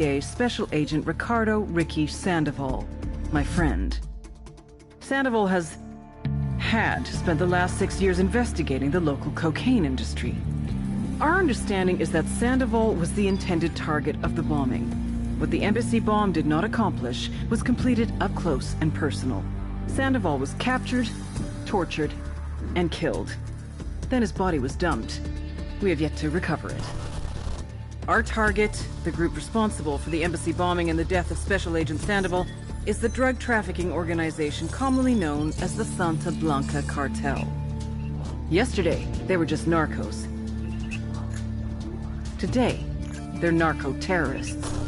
Special Agent Ricardo Ricky Sandoval, my friend. Sandoval has spent the last 6 years investigating the local cocaine industry. Our understanding is that Sandoval was the intended target of the bombing. What the embassy bomb did not accomplish was completed up close and personal. Sandoval was captured, tortured, and killed. Then his body was dumped. We have yet to recover it. Our target, the group responsible for the embassy bombing and the death of Special Agent Sandoval, is the drug trafficking organization commonly known as the Santa Blanca Cartel. Yesterday, they were just narcos. Today, they're narco-terrorists.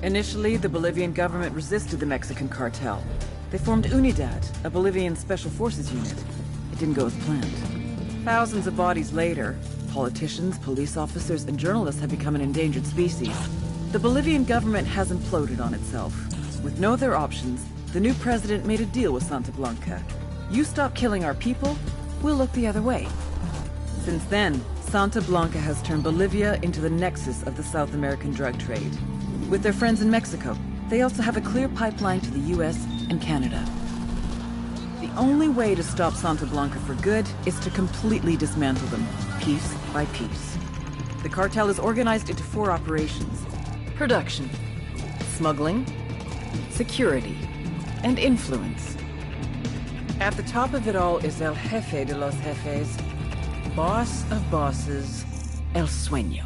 Initially, the Bolivian government resisted the Mexican cartel. They formed Unidad, a Bolivian special forces unit. It didn't go as planned. Thousands of bodies later, politicians, police officers, and journalists have become an endangered species. The Bolivian government has imploded on itself. With no other options, the new president made a deal with Santa Blanca. You stop killing our people, we'll look the other way. Since then, Santa Blanca has turned Bolivia into the nexus of the South American drug trade. With their friends in Mexico, they also have a clear pipeline to the US and Canada. The only way to stop Santa Blanca for good is to completely dismantle them, piece by piece. The cartel is organized into 4 operations: production, smuggling, security, and influence. At the top of it all is El Jefe de los Jefes, boss of bosses, El Sueño.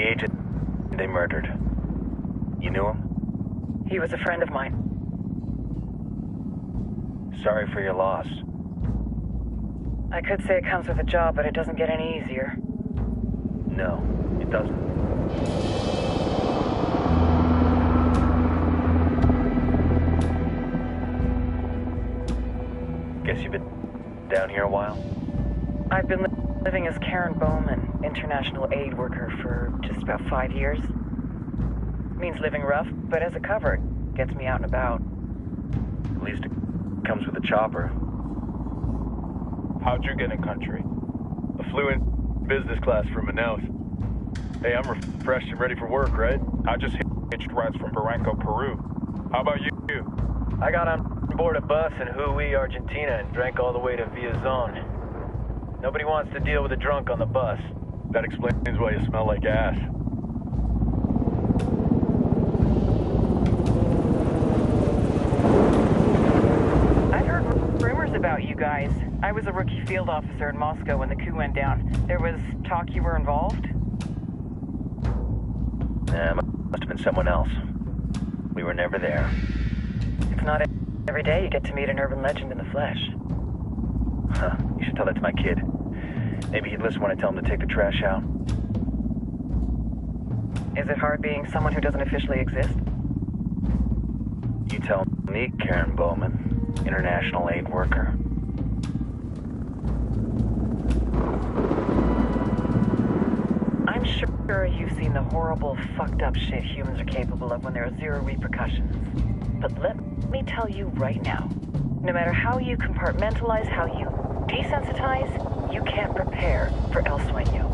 agent they murdered. You knew him? He was a friend of mine. Sorry for your loss. I could say it comes with a job, but it doesn't get any easier. No, it doesn't. Guess you've been down here a while? I've been living as Karen Bowman, international aid worker, for just about 5 years. Means living rough, but as a cover, it gets me out and about. At least it comes with a chopper. How'd you get in country? I flew in business class from Manaus. Hey, I'm refreshed and ready for work, right? I just hitched rides from Barranco, Peru. How about you? I got on board a bus in Hui, Argentina, and drank all the way to Villazon. Nobody wants to deal with a drunk on the bus. That explains why you smell like ass. I've heard rumors about you guys. I was a rookie field officer in Moscow when the coup went down. There was talk you were involved? Nah, must have been someone else. We were never there. It's not every day you get to meet an urban legend in the flesh. Huh, you should tell that to my kid. Maybe he'd listen when I tell him to take the trash out. Is it hard being someone who doesn't officially exist? You tell me, Karen Bowman, international aid worker. I'm sure you've seen the horrible, fucked up shit humans are capable of when there are zero repercussions. But let me tell you right now, no matter how you compartmentalize, how you desensitize, you can't prepare for El Sueño.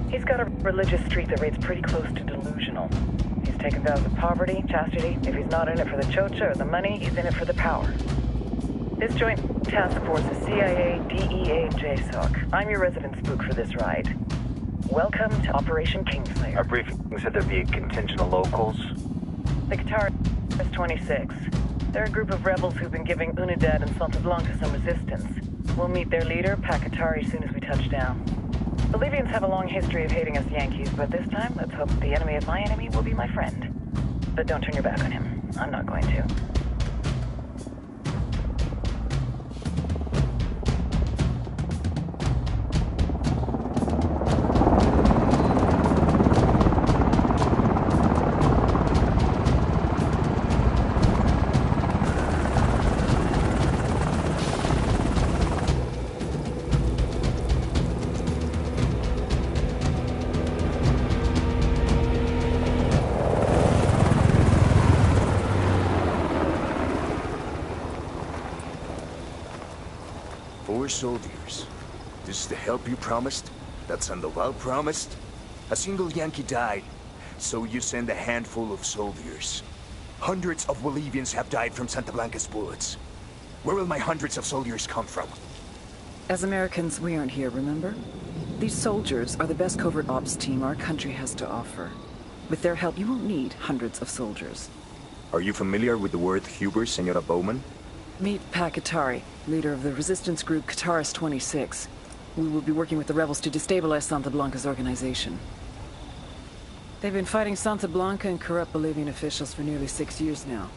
He's got a religious streak that rates pretty close to delusional. He's taken vows of poverty, chastity. If he's not in it for the chocha or the money, he's in it for the power. This joint task force is CIA, DEA, and JSOC. I'm your resident spook for this ride. Welcome to Operation Kingslayer. Our briefing said there'd be a contingent of locals. The Qatar is 26. They're a group of rebels who've been giving Unidad and Santa Blanca some resistance. We'll meet their leader, Pakatari, as soon as we touch down. Bolivians have a long history of hating us Yankees, but this time, let's hope the enemy of my enemy will be my friend. But don't turn your back on him. I'm not going to. Soldiers. This is the help you promised? That Sandoval promised? A single Yankee died, so you send a handful of soldiers. Hundreds of Bolivians have died from Santa Blanca's bullets. Where will my hundreds of soldiers come from? As Americans, we aren't here, remember? These soldiers are the best covert ops team our country has to offer. With their help, you won't need hundreds of soldiers. Are you familiar with the word Huber, Senora Bowman? Meet Pakatari, leader of the resistance group Qatar's 26. We will be working with the rebels to destabilize Santa Blanca's organization. They've been fighting Santa Blanca and corrupt Bolivian officials for nearly 6 years now.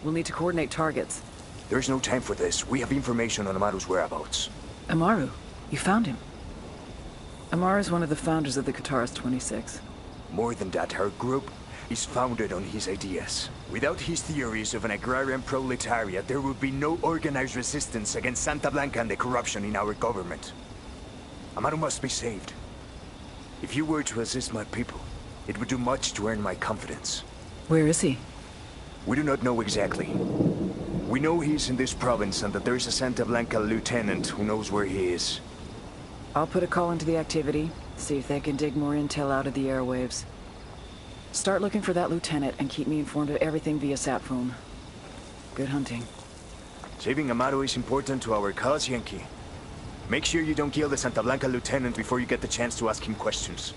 We'll need to coordinate targets. There's no time for this. We have information on Amaru's whereabouts. Amaru? You found him? Amaru is one of the founders of the Qatar's 26. More than that, her group is founded on his ideas. Without his theories of an agrarian proletariat, there would be no organized resistance against Santa Blanca and the corruption in our government. Amaru must be saved. If you were to assist my people, it would do much to earn my confidence. Where is he? We do not know exactly. We know he's in this province and that there is a Santa Blanca lieutenant who knows where he is. I'll put a call into the activity, see if they can dig more intel out of the airwaves. Start looking for that lieutenant and keep me informed of everything via sat phone. Good hunting. Saving Amaru is important to our cause, Yankee. Make sure you don't kill the Santa Blanca lieutenant before you get the chance to ask him questions.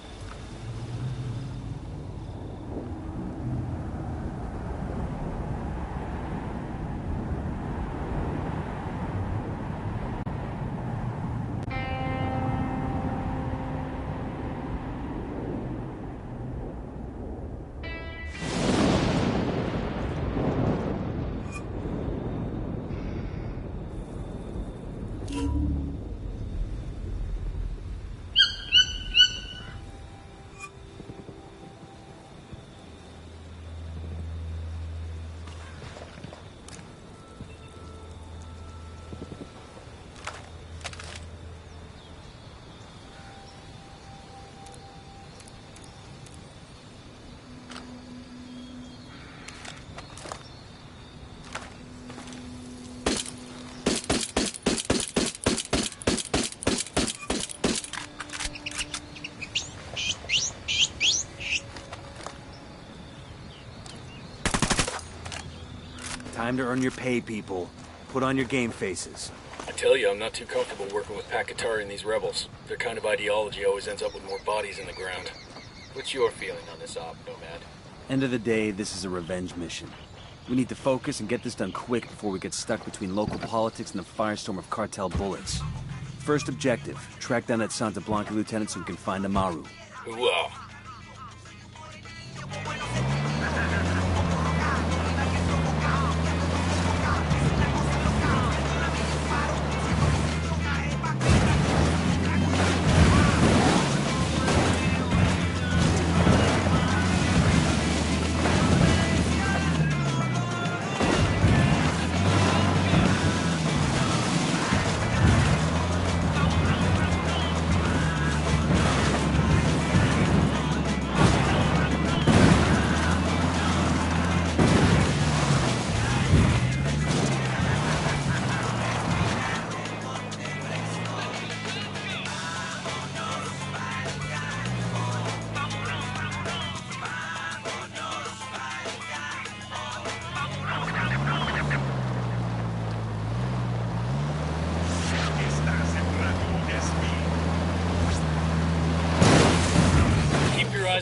Time to earn your pay, people. Put on your game faces. I tell you, I'm not too comfortable working with Pakatari and these rebels. Their kind of ideology always ends up with more bodies in the ground. What's your feeling on this op, Nomad? End of the day, this is a revenge mission. We need to focus and get this done quick before we get stuck between local politics and the firestorm of cartel bullets. First objective, track down that Santa Blanca lieutenant so we can find Amaru. Hooah!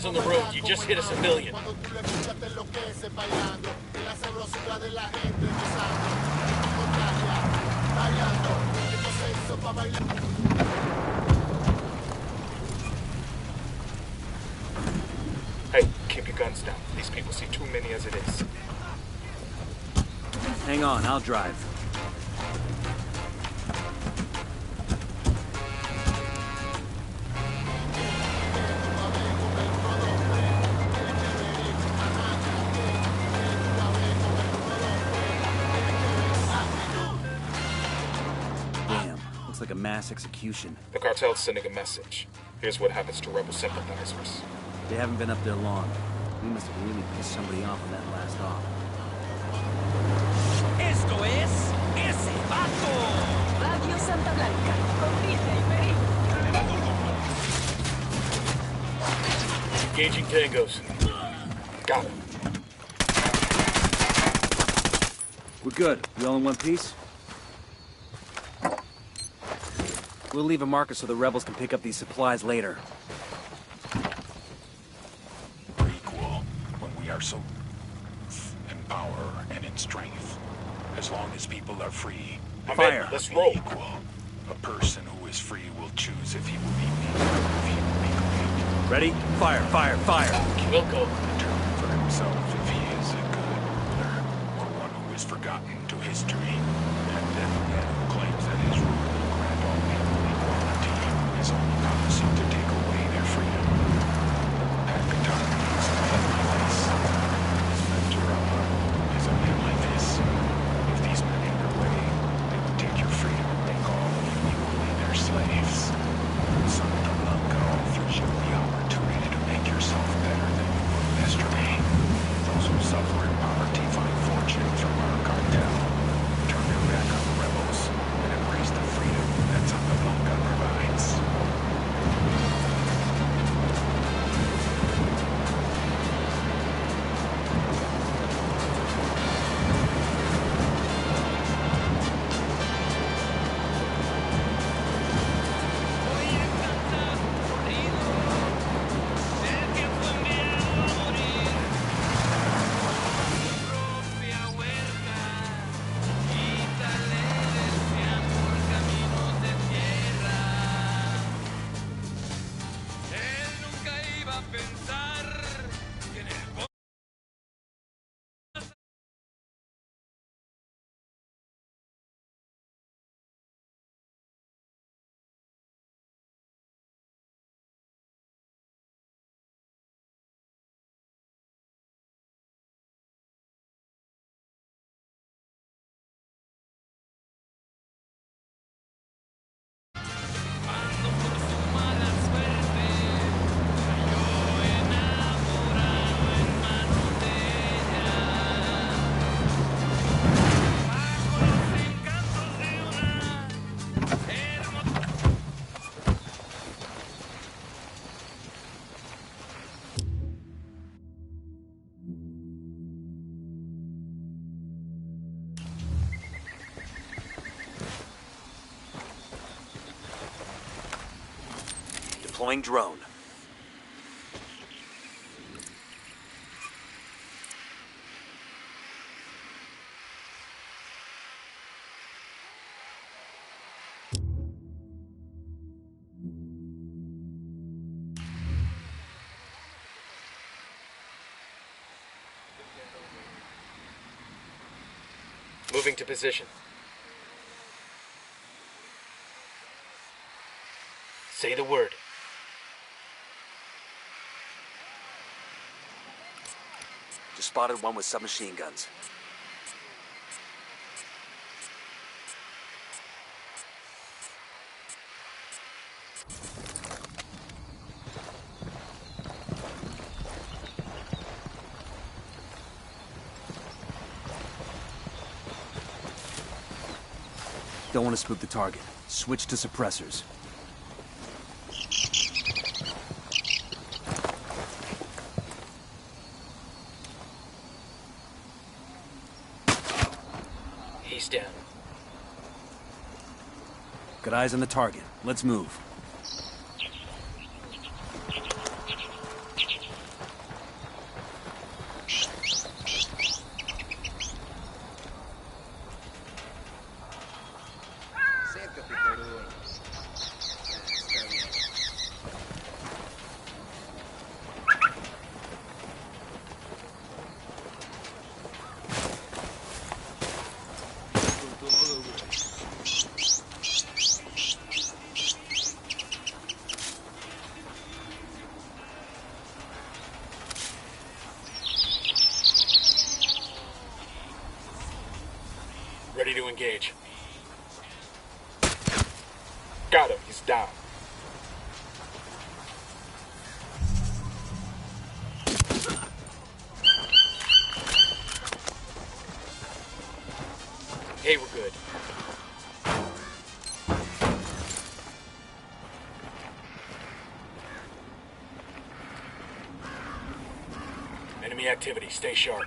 On the road, you just hit a civilian. Hey, keep your guns down. These people see too many as it is. Hang on, I'll drive. Like a mass execution. The cartel's sending a message. Here's what happens to rebel sympathizers. They haven't been up there long. We must have really pissed somebody off on that last op. Esto es ese vato. Radio Santa Blanca. Engaging tangos. Got him. We're good. We all in one piece? We'll leave a marker so the rebels can pick up these supplies later. We're equal when we are so in power and in strength. As long as people are free. Fire. Let's roll. Equal. A person who is free will choose if he will be weak or if he will be great. Ready? Fire, fire, fire. We'll go. Determine for himself if he is a good ruler or one who is forgotten to history. And then man who claims that his rule will grant all people equality is only policy to take away their freedom. Pakatari is a man like this. Ventura is a man like this. If these men aim your way, they will take your freedom and make all of you equally their slaves. Santa Blanca offers you the opportunity to make yourself better than you were yesterday. Those who suffer in poverty find fortune through our cartel. Turn Deploying drone. Moving to position. Say the word. Just spotted one with submachine guns. Don't want to spook the target. Switch to suppressors. He's down. Got eyes on the target. Let's move. Ready to engage. Got him. He's down. Hey, we're good. Enemy activity. Stay sharp.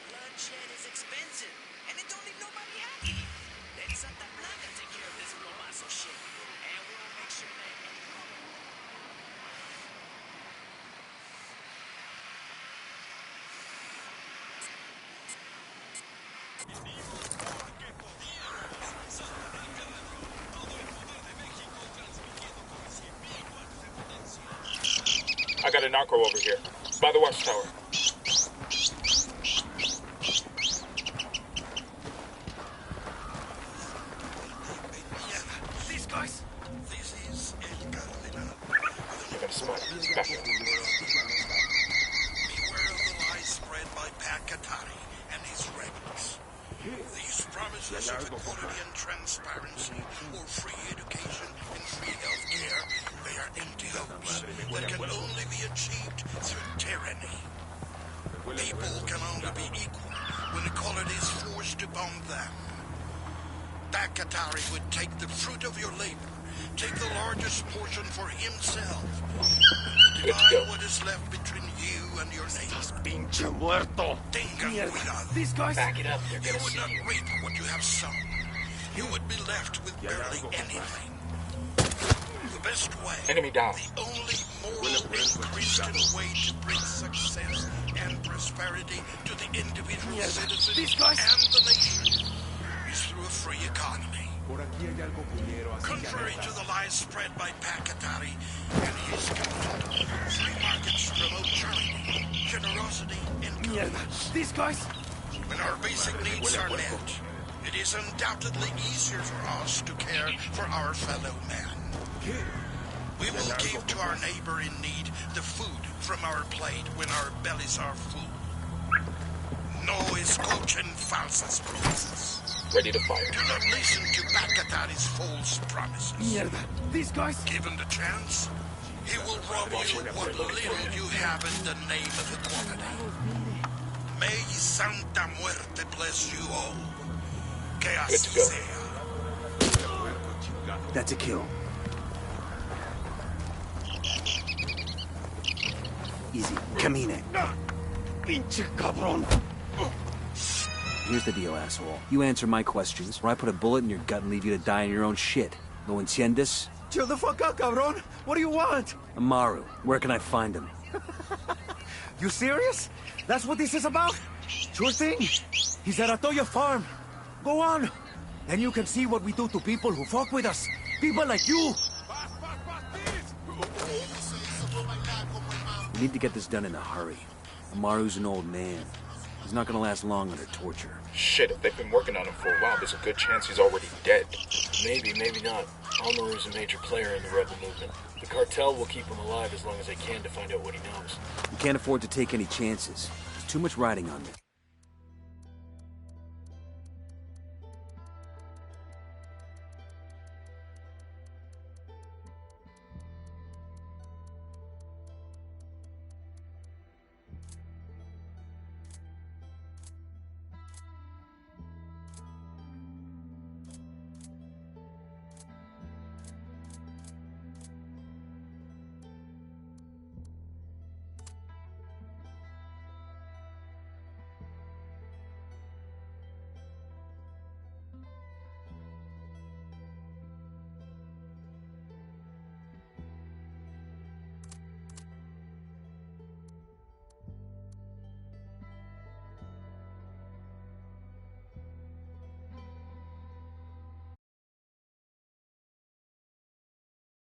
Bloodshed is expensive, and it don't leave nobody happy. Let Santa Blanca take care of this Lomazo shit, and we'll make sure that... I got a narco over here, by the watchtower. These guys! This is El Cardinal. You got a spot. Back up. Beware of the lies spread by Pacatari and his rebels. These promises of equality and transparency, or free education and free health care, they are empty hopes that can only be achieved through tyranny. People can only be equal when equality is forced upon them. Pacatari would take the fruit of your labor, take the largest portion for himself, and divide what is left between you and your neighbor. Pinche muerto! Tengan cuidado. These guys! Back it up. They're You gonna would see not you. reap what you have sown. You would be left with barely anything. The best way, Enemy down. the only moral and Christian way to bring success and prosperity to the individual citizen and the nation is through a free economy. Contrary to the lies spread by Pacatari and his government, free markets promote charity, generosity, and goodness. These guys! When our basic needs are met, it is undoubtedly easier for us to care for our fellow man. We will give to our neighbor in need the food from our plate when our bellies are full. No escuchen falsas promesas. Ready to fire. Do not listen to Pacatari's false promises. Mierda. These guys... Given the chance, he will rob you what little you have in the name of equality. May Santa Muerte bless you all. Que así sea. That's a kill. Easy. Camine. Pinche cabrón. Here's the deal, asshole. You answer my questions, or I put a bullet in your gut and leave you to die in your own shit. ¿Lo entiendes? Chill the fuck out, cabrón. What do you want? Amaru, where can I find him? You serious? That's what this is about? Sure thing. He's at Atoya Farm. Go on. Then you can see what we do to people who fuck with us. People like you. We need to get this done in a hurry. Amaru's an old man. He's not gonna last long under torture. Shit, if they've been working on him for a while, there's a good chance he's already dead. Maybe, maybe not. Amaru's a major player in the rebel movement. The cartel will keep him alive as long as they can to find out what he knows. We can't afford to take any chances. There's too much riding on me.